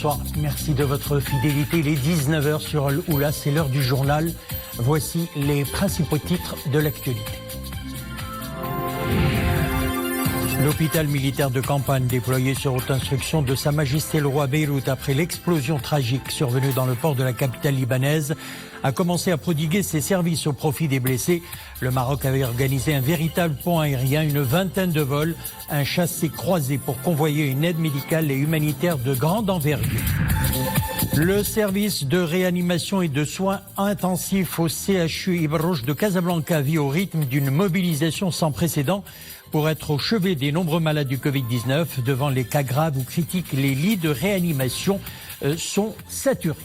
bonsoir. Merci de votre fidélité. Il est 19h sur Al-Oula, c'est l'heure du journal. Voici les principaux titres de l'actualité. L'hôpital militaire de campagne déployé sur haute instruction de Sa Majesté le Roi Beyrouth après l'explosion tragique survenue dans le port de la capitale libanaise a commencé à prodiguer ses services au profit des blessés. Le Maroc avait organisé un véritable pont aérien, une vingtaine de vols, un chassé-croisé pour convoyer une aide médicale et humanitaire de grande envergure. Le service de réanimation et de soins intensifs au CHU Ibn Rushd de Casablanca vit au rythme d'une mobilisation sans précédent pour être au chevet des nombreux malades du Covid-19. Devant les cas graves ou critiques, les lits de réanimation sont saturés.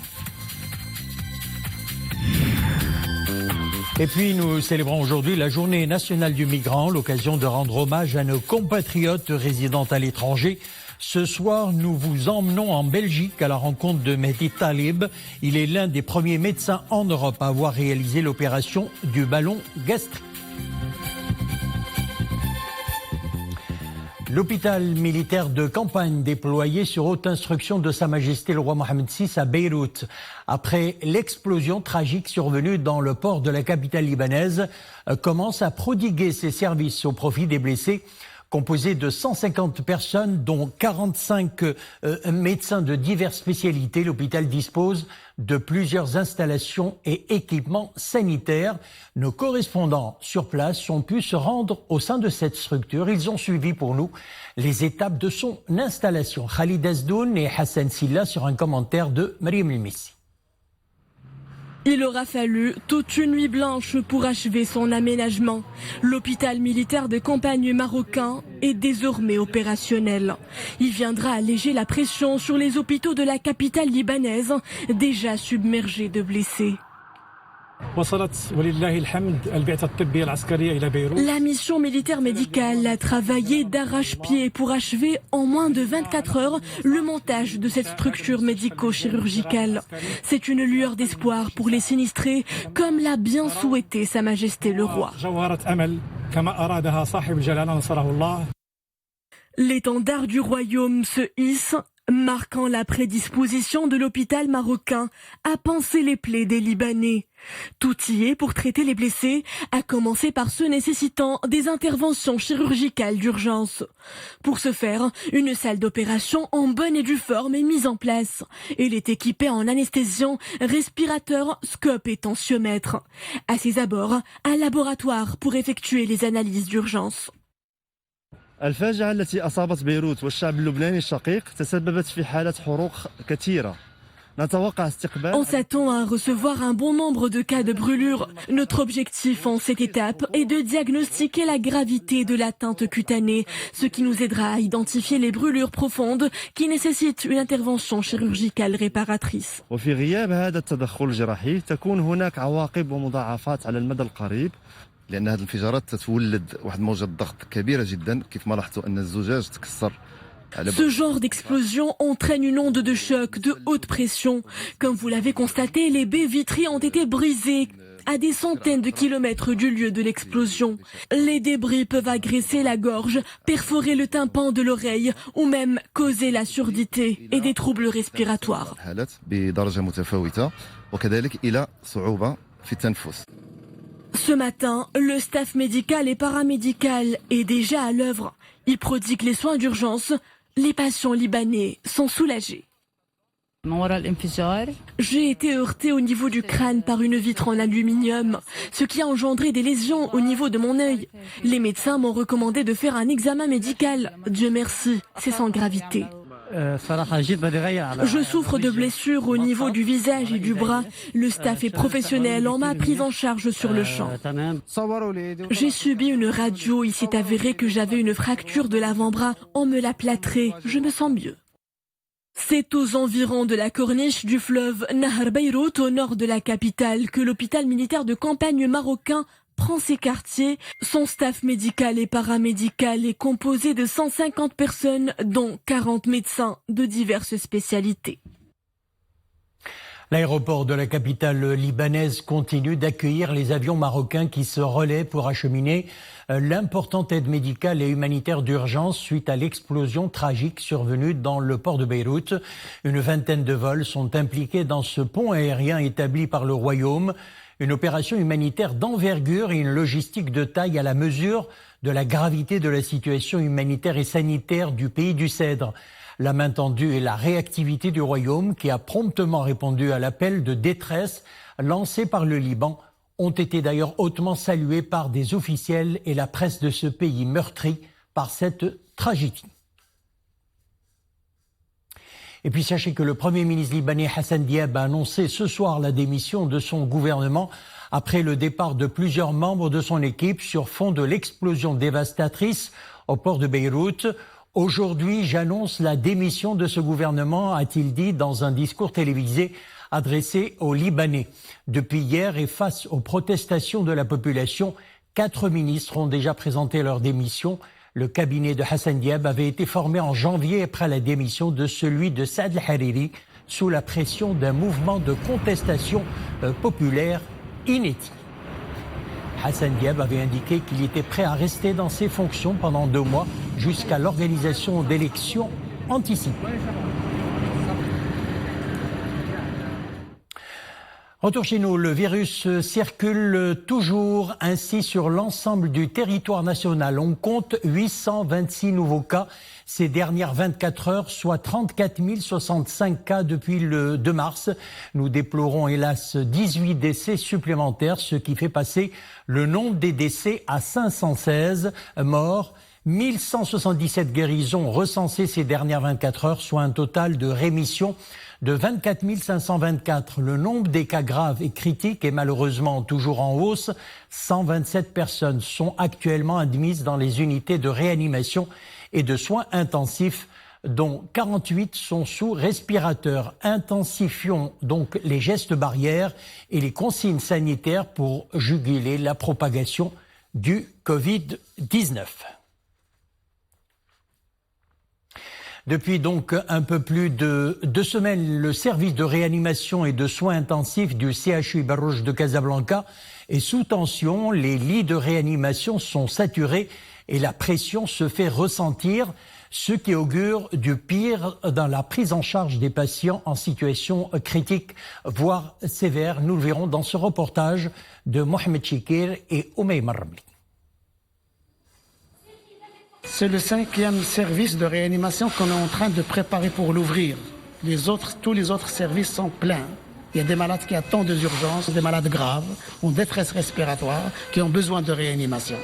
Et puis nous célébrons aujourd'hui la journée nationale du migrant, l'occasion de rendre hommage à nos compatriotes résidant à l'étranger. Ce soir, nous vous emmenons en Belgique à la rencontre de Mehdi Talib. Il est l'un des premiers médecins en Europe à avoir réalisé l'opération du ballon gastrique. L'hôpital militaire de campagne déployé sur haute instruction de Sa Majesté le Roi Mohammed VI à Beyrouth, après l'explosion tragique survenue dans le port de la capitale libanaise, commence à prodiguer ses services au profit des blessés. Composé de 150 personnes, dont 45 médecins de diverses spécialités, l'hôpital dispose de plusieurs installations et équipements sanitaires. Nos correspondants sur place ont pu se rendre au sein de cette structure. Ils ont suivi pour nous les étapes de son installation. Khalid Azdoun et Hassan Silla sur un commentaire de Mariam El-Messi. Il aura fallu toute une nuit blanche pour achever son aménagement. L'hôpital militaire de campagne marocain est désormais opérationnel. Il viendra alléger la pression sur les hôpitaux de la capitale libanaise, déjà submergés de blessés. La mission militaire médicale a travaillé d'arrache-pied pour achever en moins de 24 heures le montage de cette structure médico-chirurgicale. C'est une lueur d'espoir pour les sinistrés, comme l'a bien souhaité Sa Majesté le Roi. L'étendard du royaume se hisse, marquant la prédisposition de l'hôpital marocain à panser les plaies des Libanais. Tout y est pour traiter les blessés, à commencer par ceux nécessitant des interventions chirurgicales d'urgence. Pour ce faire, une salle d'opération en bonne et due forme est mise en place. Elle est équipée en anesthésiant, respirateur, scope et tensiomètre. À ses abords, un laboratoire pour effectuer les analyses d'urgence. الفاجعة التي أصابت بيروت والشعب اللبناني الشقيق تسببت في حالة حروق كثيرة. On s'attend à recevoir un bon nombre de cas de brûlure. Notre objectif en cette étape est de diagnostiquer la gravité de l'atteinte cutanée, ce qui nous aidera à identifier les brûlures profondes qui nécessitent une intervention chirurgicale réparatrice. وفي غياب هذا التدخل الجراحي تكون هناك عواقب ومضاعفات على المدى القريب. لأن هذه الانفجارات تتولد واحد موجة ضغط كبيرة جدا كيف ما لاحظتوا أن الزجاج تكسر. Ce genre d'explosion entraîne une onde de choc de haute pression. Comme vous l'avez constaté, les baies vitrées ont été brisées à des centaines de kilomètres du lieu de l'explosion. Les débris peuvent agresser la gorge, perforer le tympan de l'oreille ou même causer la surdité et des troubles respiratoires. Ce matin, le staff médical et paramédical est déjà à l'œuvre. Il prodigue les soins d'urgence. Les patients libanais sont soulagés. J'ai été heurtée au niveau du crâne par une vitre en aluminium, ce qui a engendré des lésions au niveau de mon œil. Les médecins m'ont recommandé de faire un examen médical. Dieu merci, c'est sans gravité. Je souffre de blessures au niveau du visage et du bras. Le staff est professionnel, on m'a prise en charge sur le champ. J'ai subi une radio, il s'est avéré que j'avais une fracture de l'avant-bras. On me l'a plâtré, je me sens mieux. C'est aux environs de la corniche du fleuve Nahar Beyrouth, au nord de la capitale, que l'hôpital militaire de campagne marocain prend ses quartiers. Son staff médical et paramédical est composé de 150 personnes, dont 40 médecins de diverses spécialités. L'aéroport de la capitale libanaise continue d'accueillir les avions marocains qui se relaient pour acheminer l'importante aide médicale et humanitaire d'urgence suite à l'explosion tragique survenue dans le port de Beyrouth. Une vingtaine de vols sont impliqués dans ce pont aérien établi par le Royaume. Une opération humanitaire d'envergure et une logistique de taille à la mesure de la gravité de la situation humanitaire et sanitaire du pays du Cèdre. La main tendue et la réactivité du Royaume, qui a promptement répondu à l'appel de détresse lancé par le Liban, ont été d'ailleurs hautement salués par des officiels et la presse de ce pays meurtri par cette tragédie. Et puis sachez que le Premier ministre libanais Hassan Diab a annoncé ce soir la démission de son gouvernement après le départ de plusieurs membres de son équipe sur fond de l'explosion dévastatrice au port de Beyrouth. Aujourd'hui, j'annonce la démission de ce gouvernement, a-t-il dit dans un discours télévisé adressé aux Libanais. Depuis hier et face aux protestations de la population, 4 ministres ont déjà présenté leur démission. Le cabinet de Hassan Diab avait été formé en janvier après la démission de celui de Saad al-Hariri sous la pression d'un mouvement de contestation populaire inédit. Hassan Diab avait indiqué qu'il était prêt à rester dans ses fonctions pendant 2 mois jusqu'à l'organisation d'élections anticipées. Retour chez nous, le virus circule toujours ainsi sur l'ensemble du territoire national. On compte 826 nouveaux cas ces dernières 24 heures, soit 34 065 cas depuis le 2 mars. Nous déplorons hélas 18 décès supplémentaires, ce qui fait passer le nombre des décès à 516 morts. 1177 guérisons recensées ces dernières 24 heures, soit un total de rémission de 24 524. Le nombre des cas graves et critiques est malheureusement toujours en hausse. 127 personnes sont actuellement admises dans les unités de réanimation et de soins intensifs, dont 48 sont sous respirateur. Intensifions donc les gestes barrières et les consignes sanitaires pour juguler la propagation du Covid-19. Depuis donc un peu plus de 2 semaines, le service de réanimation et de soins intensifs du CHU Barrouch de Casablanca est sous tension. Les lits de réanimation sont saturés et la pression se fait ressentir, ce qui augure du pire dans la prise en charge des patients en situation critique, voire sévère. Nous le verrons dans ce reportage de Mohamed Chikir et Oumaima Rabli. C'est le 5e service de réanimation qu'on est en train de préparer pour l'ouvrir. Tous les autres services sont pleins. Il y a des malades qui attendent des urgences, des malades graves, en détresse respiratoire, qui ont besoin de réanimation.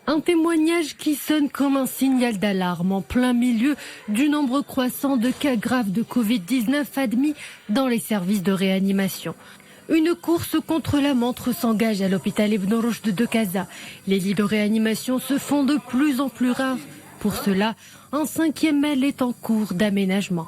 Un témoignage qui sonne comme un signal d'alarme en plein milieu du nombre croissant de cas graves de Covid-19 admis dans les services de réanimation. Une course contre la montre s'engage à l'hôpital Ibn Rushd de Casa. Les lits de réanimation se font de plus en plus rares. Pour cela, un 5e aile est en cours d'aménagement.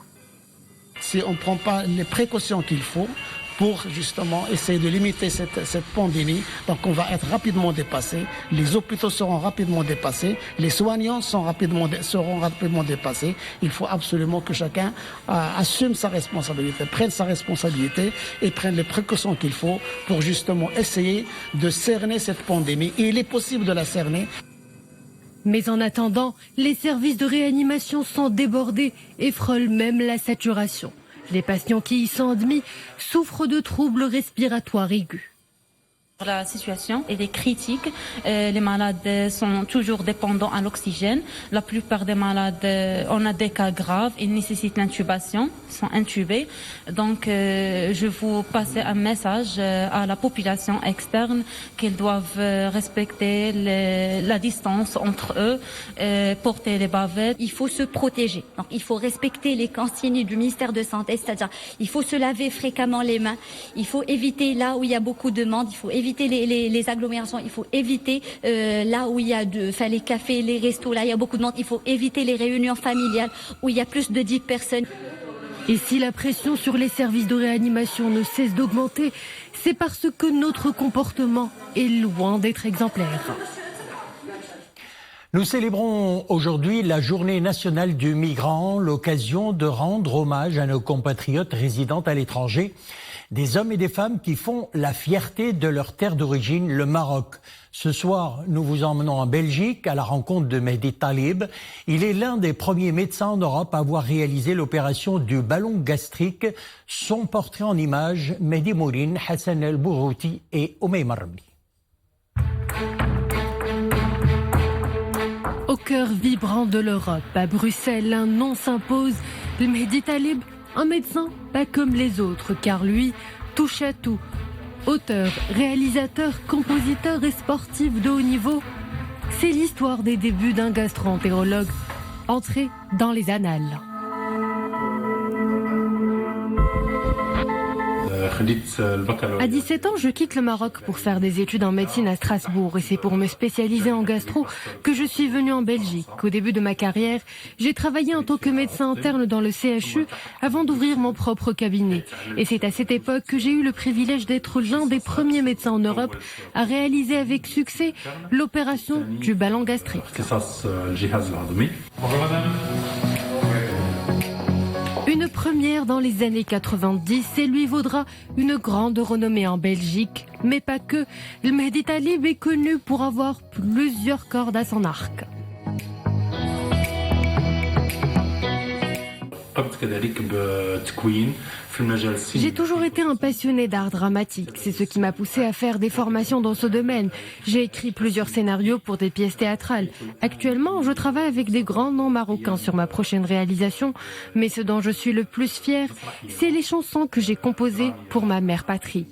Si on ne prend pas les précautions qu'il faut pour justement essayer de limiter cette pandémie, donc on va être rapidement dépassé, les hôpitaux seront rapidement dépassés, les soignants seront rapidement dépassés. Il faut absolument que chacun assume sa responsabilité, prenne sa responsabilité et prenne les précautions qu'il faut pour justement essayer de cerner cette pandémie. Et il est possible de la cerner. Mais en attendant, les services de réanimation sont débordés et frôlent même la saturation. Les patients qui y sont admis souffrent de troubles respiratoires aigus. La situation est critique. Les malades sont toujours dépendants à l'oxygène. La plupart des malades, on a des cas graves, ils nécessitent l'intubation, sont intubés. Donc, je vous passe un message à la population externe qu'ils doivent respecter la distance entre eux, porter les bavettes. Il faut se protéger. Donc, il faut respecter les consignes du ministère de Santé, c'est-à-dire il faut se laver fréquemment les mains. Il faut éviter là où il y a beaucoup de monde. Il faut éviter les agglomérations, il faut éviter là où il y a les cafés, les restos, là il y a beaucoup de monde, il faut éviter les réunions familiales où il y a plus de 10 personnes. Et si la pression sur les services de réanimation ne cesse d'augmenter, c'est parce que notre comportement est loin d'être exemplaire. Nous célébrons aujourd'hui la journée nationale du migrant, l'occasion de rendre hommage à nos compatriotes résidant à l'étranger, des hommes et des femmes qui font la fierté de leur terre d'origine, le Maroc. Ce soir, nous vous emmenons en Belgique à la rencontre de Mehdi Talib. Il est l'un des premiers médecins en Europe à avoir réalisé l'opération du ballon gastrique. Son portrait en images, Mehdi Mourine, Hassan El Bourouti et Omeima Rabbi. Au cœur vibrant de l'Europe, à Bruxelles, un nom s'impose, le Mehdi Talib, un médecin pas comme les autres, car lui touche à tout. Auteur, réalisateur, compositeur et sportif de haut niveau, c'est l'histoire des débuts d'un gastro-entérologue entré dans les annales. À 17 ans, je quitte le Maroc pour faire des études en médecine à Strasbourg et c'est pour me spécialiser en gastro que je suis venue en Belgique. Au début de ma carrière, j'ai travaillé en tant que médecin interne dans le CHU avant d'ouvrir mon propre cabinet. Et c'est à cette époque que j'ai eu le privilège d'être l'un des premiers médecins en Europe à réaliser avec succès l'opération du ballon gastrique. Bonjour madame. Une première dans les années 90 et lui vaudra une grande renommée en Belgique. Mais pas que, le Mehdi Talib est connu pour avoir plusieurs cordes à son arc. J'ai toujours été un passionné d'art dramatique. C'est ce qui m'a poussé à faire des formations dans ce domaine. J'ai écrit plusieurs scénarios pour des pièces théâtrales. Actuellement, je travaille avec des grands noms marocains sur ma prochaine réalisation. Mais ce dont je suis le plus fier, c'est les chansons que j'ai composées pour ma mère patrie.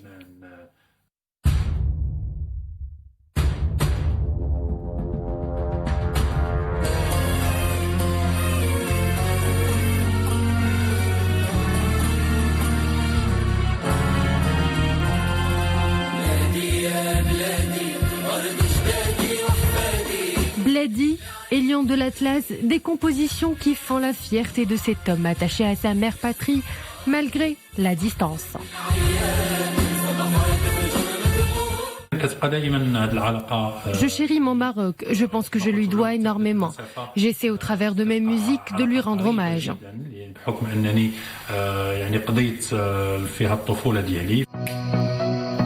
Bladi et Lion de l'Atlas, des compositions qui font la fierté de cet homme attaché à sa mère patrie, malgré la distance. Je chéris mon Maroc, je pense que je lui dois énormément. J'essaie au travers de mes musiques de lui rendre hommage.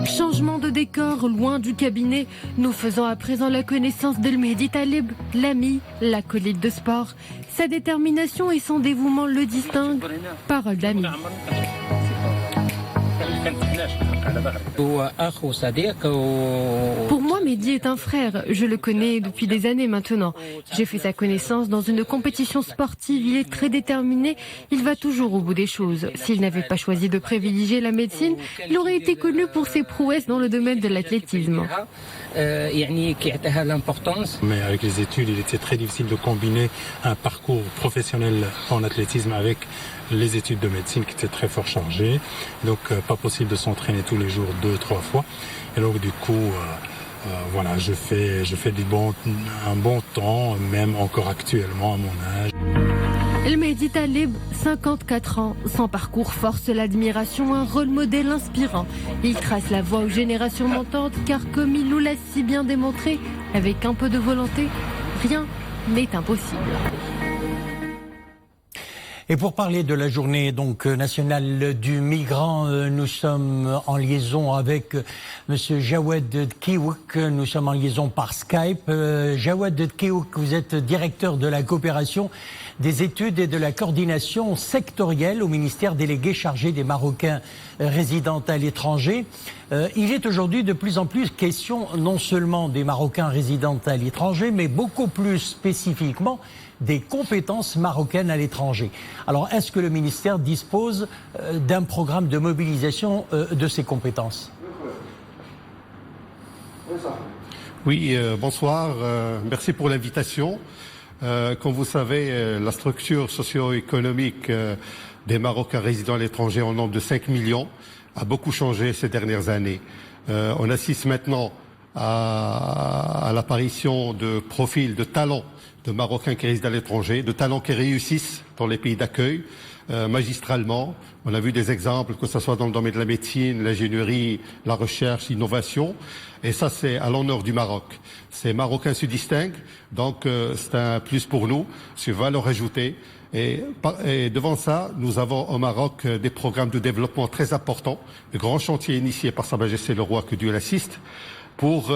Changement de décor, loin du cabinet, nous faisons à présent la connaissance de Mehdi Talib, l'ami, l'acolyte de sport. Sa détermination et son dévouement le distinguent. Parole d'ami. Pour moi, Mehdi est un frère. Je le connais depuis des années maintenant. J'ai fait sa connaissance dans une compétition sportive. Il est très déterminé. Il va toujours au bout des choses. S'il n'avait pas choisi de privilégier la médecine, il aurait été connu pour ses prouesses dans le domaine de l'athlétisme. Mais avec les études, il était très difficile de combiner un parcours professionnel en athlétisme avec les études de médecine qui étaient très fort chargées. Donc pas possible de s'entraîner tous les jours 2-3 fois. Et donc du coup, voilà, je fais un bon temps, même encore actuellement à mon âge. El Mehdi Talib, 54 ans, son parcours force l'admiration, un rôle modèle inspirant. Il trace la voie aux générations montantes car comme il nous l'a si bien démontré, avec un peu de volonté, rien n'est impossible. Et pour parler de la journée nationale du migrant, nous sommes en liaison avec Monsieur Jawed Kiouk. Nous sommes en liaison par Skype. Jawed Kiouk, vous êtes directeur de la coopération, des études et de la coordination sectorielle au ministère délégué chargé des Marocains résidant à l'étranger. Il est aujourd'hui de plus en plus question non seulement des Marocains résidant à l'étranger, mais beaucoup plus spécifiquement des compétences marocaines à l'étranger. Alors, est-ce que le ministère dispose d'un programme de mobilisation de ces compétences ? Oui, bonsoir. Merci pour l'invitation. Comme vous savez, la structure socio-économique des Marocains résidant à l'étranger en nombre de 5 millions a beaucoup changé ces dernières années. On assiste maintenant à l'apparition de profils, de talents de Marocains qui résident à l'étranger, de talents qui réussissent dans les pays d'accueil, magistralement. On a vu des exemples, que ce soit dans le domaine de la médecine, l'ingénierie, la recherche, l'innovation. Et ça, c'est à l'honneur du Maroc. Ces Marocains se distinguent, donc c'est un plus pour nous, c'est une valeur ajoutée. Et devant ça, nous avons au Maroc des programmes de développement très importants, de grands chantiers initiés par Sa Majesté le Roi, que Dieu l'assiste. Pour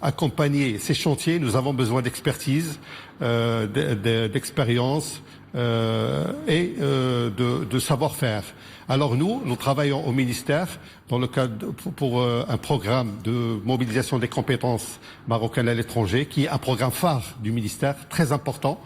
accompagner ces chantiers, nous avons besoin d'expertise, d'expérience et de savoir-faire. Alors nous travaillons au ministère dans le cadre pour un programme de mobilisation des compétences marocaines à l'étranger, qui est un programme phare du ministère, très important,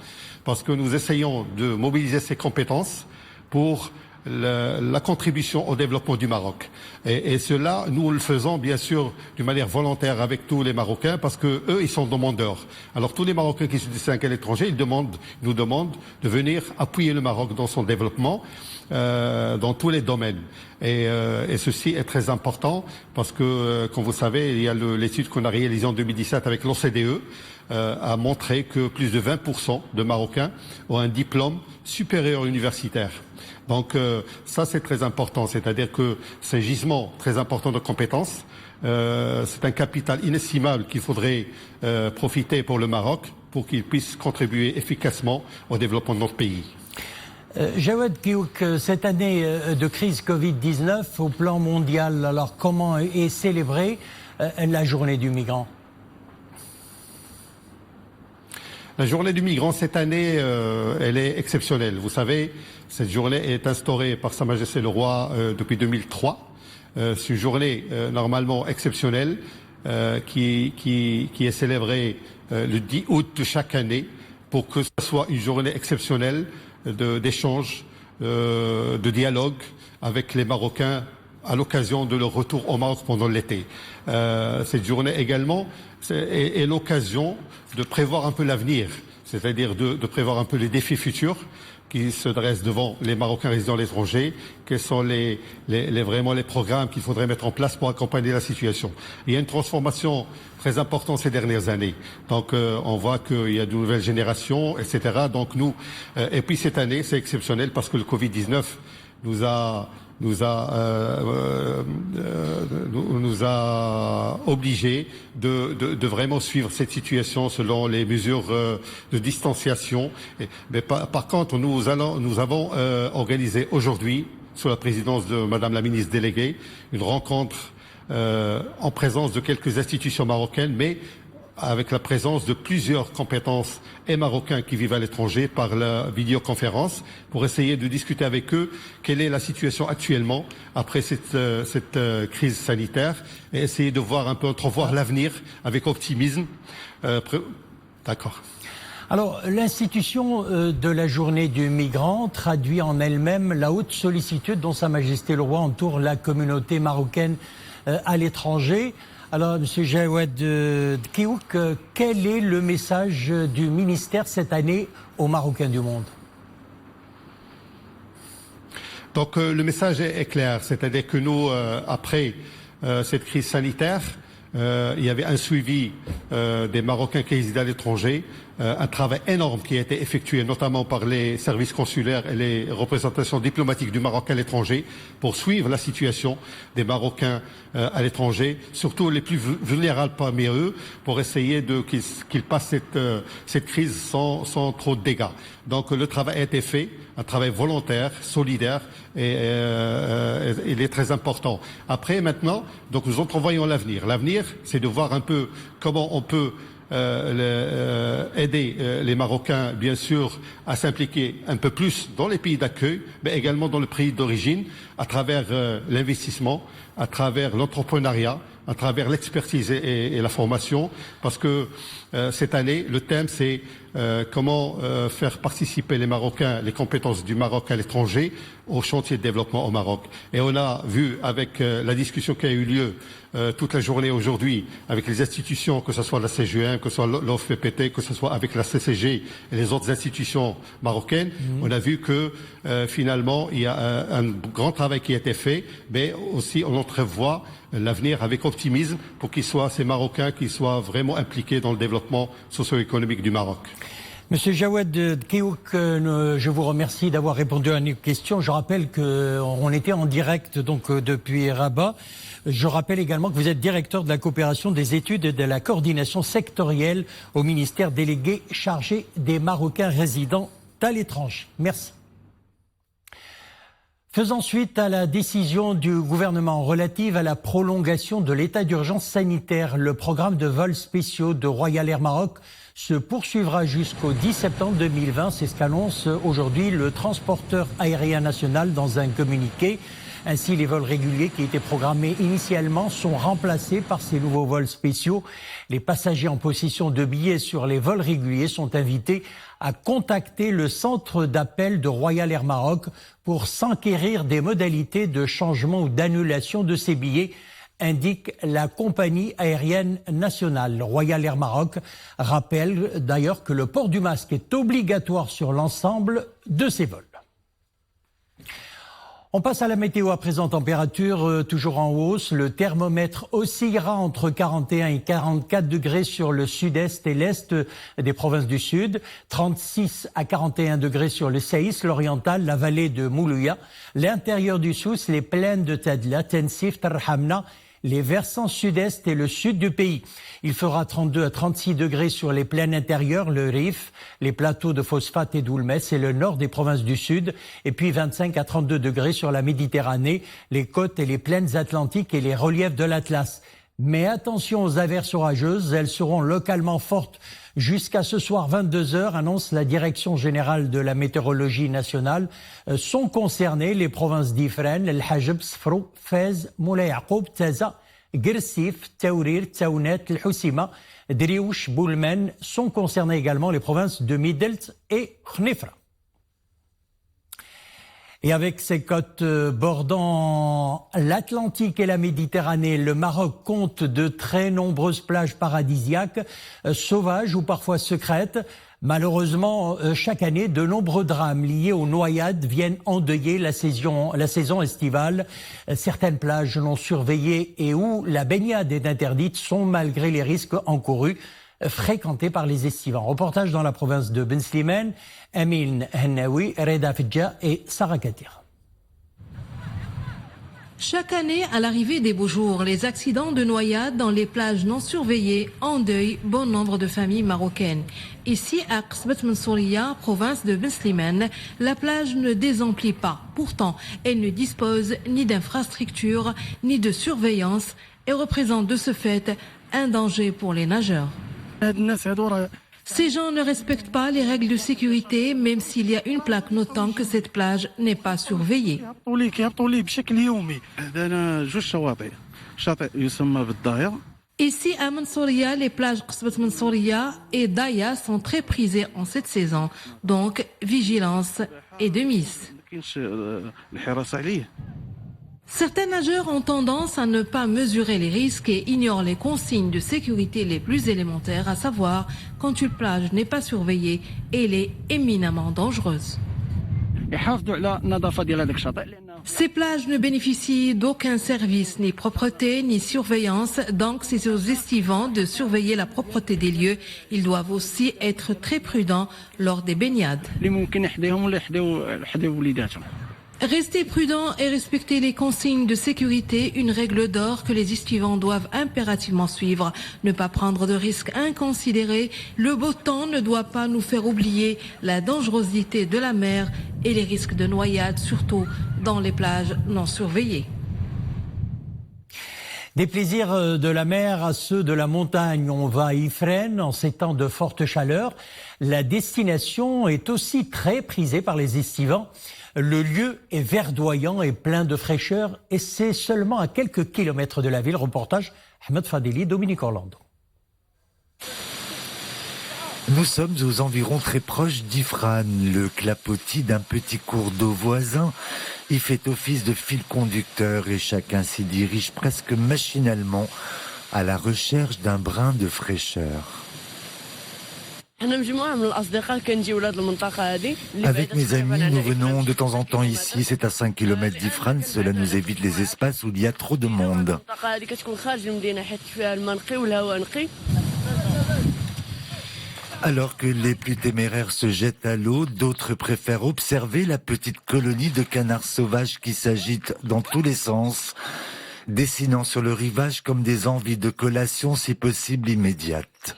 parce que nous essayons de mobiliser ces compétences pour la contribution au développement du Maroc. Et cela, nous le faisons bien sûr d'une manière volontaire avec tous les Marocains, parce que eux, ils sont demandeurs. Alors tous les Marocains qui se distinguent à l'étranger, nous demandent de venir appuyer le Maroc dans son développement, dans tous les domaines. Et ceci est très important parce que, comme vous savez, il y a l'étude qu'on a réalisée en 2017 avec l'OCDE, a montré que plus de 20% de Marocains ont un diplôme supérieur universitaire. Donc ça, c'est très important, c'est-à-dire que c'est un gisement très important de compétences. C'est un capital inestimable qu'il faudrait profiter pour le Maroc pour qu'il puisse contribuer efficacement au développement de notre pays. Jawed Kiouk, cette année de crise Covid-19 au plan mondial, alors comment est célébrée la journée du migrant ? La journée du migrant cette année, elle est exceptionnelle. Vous savez, cette journée est instaurée par Sa Majesté le Roi depuis 2003. C'est une journée normalement exceptionnelle qui est célébrée le 10 août de chaque année pour que ce soit une journée exceptionnelle d'échange, de dialogue avec les Marocains à l'occasion de leur retour au Maroc pendant l'été. Cette journée également est l'occasion de prévoir un peu l'avenir, c'est-à-dire de prévoir un peu les défis futurs qui se dressent devant les Marocains résidant à l'étranger, quels sont vraiment les programmes qu'il faudrait mettre en place pour accompagner la situation. Il y a une transformation très importante ces dernières années. Donc on voit qu'il y a de nouvelles générations, etc. Donc et puis cette année, c'est exceptionnel parce que le Covid-19 nous a obligés de vraiment suivre cette situation selon les mesures de distanciation. Mais par contre, nous avons organisé aujourd'hui, sous la présidence de Madame la ministre déléguée, une rencontre en présence de quelques institutions marocaines, mais avec la présence de plusieurs compétences et Marocains qui vivent à l'étranger par la vidéoconférence, pour essayer de discuter avec eux quelle est la situation actuellement après cette crise sanitaire et essayer de voir un peu, entrevoir l'avenir avec optimisme. D'accord. Alors, l'institution de la journée du migrant traduit en elle-même la haute sollicitude dont Sa Majesté le Roi entoure la communauté marocaine à l'étranger. Alors, M. Jawed Kiouk, quel est le message du ministère cette année aux Marocains du monde ? Donc, le message est clair, c'est-à-dire que nous, après cette crise sanitaire, il y avait un suivi des Marocains qui résident à l'étranger, un travail énorme qui a été effectué notamment par les services consulaires et les représentations diplomatiques du Maroc à l'étranger pour suivre la situation des Marocains à l'étranger, surtout les plus vulnérables parmi eux, pour essayer qu'ils passent cette crise sans trop de dégâts. Donc le travail a été fait, un travail volontaire, solidaire, et il est très important. Après, maintenant, donc nous entrevoyons l'avenir. L'avenir, c'est de voir un peu comment on peut aider les Marocains, bien sûr, à s'impliquer un peu plus dans les pays d'accueil, mais également dans le pays d'origine, à travers l'investissement, à travers l'entrepreneuriat, à travers l'expertise et la formation, parce que cette année, le thème, c'est comment faire participer les Marocains, les compétences du Maroc à l'étranger, au chantier de développement au Maroc. Et on a vu avec la discussion qui a eu lieu toute la journée aujourd'hui avec les institutions, que ce soit la CGM, que ce soit l'OFPPT, que ce soit avec la CCG et les autres institutions marocaines, on a vu que finalement il y a un grand travail qui a été fait, mais aussi on entrevoit l'avenir avec optimisme pour qu'ils soient, ces Marocains, qui soient vraiment impliqués dans le développement socio-économique du Maroc. Monsieur Jawed Keouk, je vous remercie d'avoir répondu à nos questions. Je rappelle qu'on était en direct donc depuis Rabat. Je rappelle également que vous êtes directeur de la coopération des études et de la coordination sectorielle au ministère délégué chargé des Marocains résidant à l'étranger. Merci. Faisant suite à la décision du gouvernement relative à la prolongation de l'état d'urgence sanitaire, le programme de vols spéciaux de Royal Air Maroc se poursuivra jusqu'au 10 septembre 2020. C'est ce qu'annonce aujourd'hui le transporteur aérien national dans un communiqué. Ainsi, les vols réguliers qui étaient programmés initialement sont remplacés par ces nouveaux vols spéciaux. Les passagers en possession de billets sur les vols réguliers sont invités à contacter le centre d'appel de Royal Air Maroc pour s'enquérir des modalités de changement ou d'annulation de ces billets, indique la compagnie aérienne nationale. Royal Air Maroc rappelle d'ailleurs que le port du masque est obligatoire sur l'ensemble de ces vols. On passe à la météo à présent. Température toujours en hausse. Le thermomètre oscillera entre 41 et 44 degrés sur le sud-est et l'est des provinces du sud. 36 à 41 degrés sur le Saïs, l'oriental, la vallée de Moulouya, l'intérieur du Souss, les plaines de Tadla, Tensif, Tarhamna, les versants sud-est et le sud du pays. Il fera 32 à 36 degrés sur les plaines intérieures, le Rif, les plateaux de Phosphate et d'Oulmès et le nord des provinces du sud. Et puis 25 à 32 degrés sur la Méditerranée, les côtes et les plaines atlantiques et les reliefs de l'Atlas. Mais attention aux averses orageuses, elles seront localement fortes jusqu'à ce soir 22h, annonce la Direction générale de la météorologie nationale. Sont concernées les provinces d'Ifrane, El Hajb, Sfrou, Fez, Moulay Yaqoub, Taza, Gersif, Taourir, Taounet, El Houssima, Driouch, Boulmen. Sont concernées également les provinces de Midelt et Khnifra. Et avec ses côtes bordant l'Atlantique et la Méditerranée, le Maroc compte de très nombreuses plages paradisiaques, sauvages ou parfois secrètes. Malheureusement, chaque année, de nombreux drames liés aux noyades viennent endeuiller la saison estivale. Certaines plages non surveillées et où la baignade est interdite sont, malgré les risques encourus, fréquentées par les estivants. Reportage dans la province de Ben Slimane, Amin Hennaoui, Reda Fidja et Sarah Katir. Chaque année, à l'arrivée des beaux jours, les accidents de noyade dans les plages non surveillées endeuillent bon nombre de familles marocaines. Ici, à Qsbat Mensouria, province de Ben Slimane, la plage ne désemplit pas. Pourtant, elle ne dispose ni d'infrastructures, ni de surveillance et représente de ce fait un danger pour les nageurs. Ces gens ne respectent pas les règles de sécurité, même s'il y a une plaque notant que cette plage n'est pas surveillée. Ici à Mensouria, les plages Qsbat Mensouria et Daya sont très prisées en cette saison, donc vigilance est de mise. Certains nageurs ont tendance à ne pas mesurer les risques et ignorent les consignes de sécurité les plus élémentaires, à savoir quand une plage n'est pas surveillée, elle est éminemment dangereuse. Ces plages ne bénéficient d'aucun service, ni propreté, ni surveillance, donc c'est aux estivants de surveiller la propreté des lieux. Ils doivent aussi être très prudents lors des baignades. Rester prudent et respecter les consignes de sécurité, une règle d'or que les estivants doivent impérativement suivre. Ne pas prendre de risques inconsidérés. Le beau temps ne doit pas nous faire oublier la dangerosité de la mer et les risques de noyade, surtout dans les plages non surveillées. Des plaisirs de la mer à ceux de la montagne. On va à Ifrane en ces temps de forte chaleur. La destination est aussi très prisée par les estivants. Le lieu est verdoyant et plein de fraîcheur et c'est seulement à quelques kilomètres de la ville. Reportage Ahmed Fadeli, Dominique Orlando. Nous sommes aux environs très proches d'Ifrane. Le clapotis d'un petit cours d'eau voisin y fait office de fil conducteur et chacun s'y dirige presque machinalement à la recherche d'un brin de fraîcheur. Avec mes amis, nous venons de temps en temps ici, c'est à 5 km d'Ifrane, cela nous évite les espaces où il y a trop de monde. Alors que les plus téméraires se jettent à l'eau, d'autres préfèrent observer la petite colonie de canards sauvages qui s'agitent dans tous les sens, dessinant sur le rivage comme des envies de collation si possible immédiates.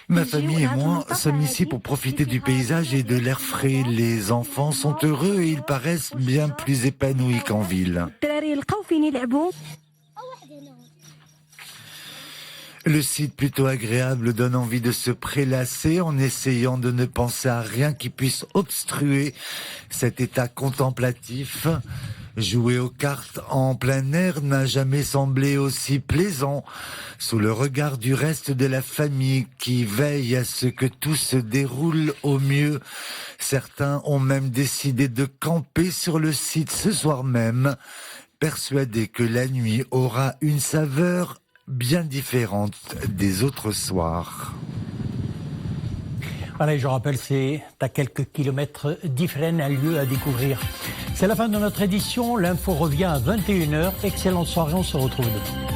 Ma famille et moi sommes ici pour profiter du paysage et de l'air frais. Les enfants sont heureux et ils paraissent bien plus épanouis qu'en ville. Le site plutôt agréable donne envie de se prélasser en essayant de ne penser à rien qui puisse obstruer cet état contemplatif. Jouer aux cartes en plein air n'a jamais semblé aussi plaisant sous le regard du reste de la famille qui veille à ce que tout se déroule au mieux. Certains ont même décidé de camper sur le site ce soir même, persuadés que la nuit aura une saveur bien différente des autres soirs. Voilà, je rappelle, c'est à quelques kilomètres d'Ifrane, un lieu à découvrir. C'est la fin de notre édition. L'info revient à 21h. Excellente soirée, on se retrouve demain.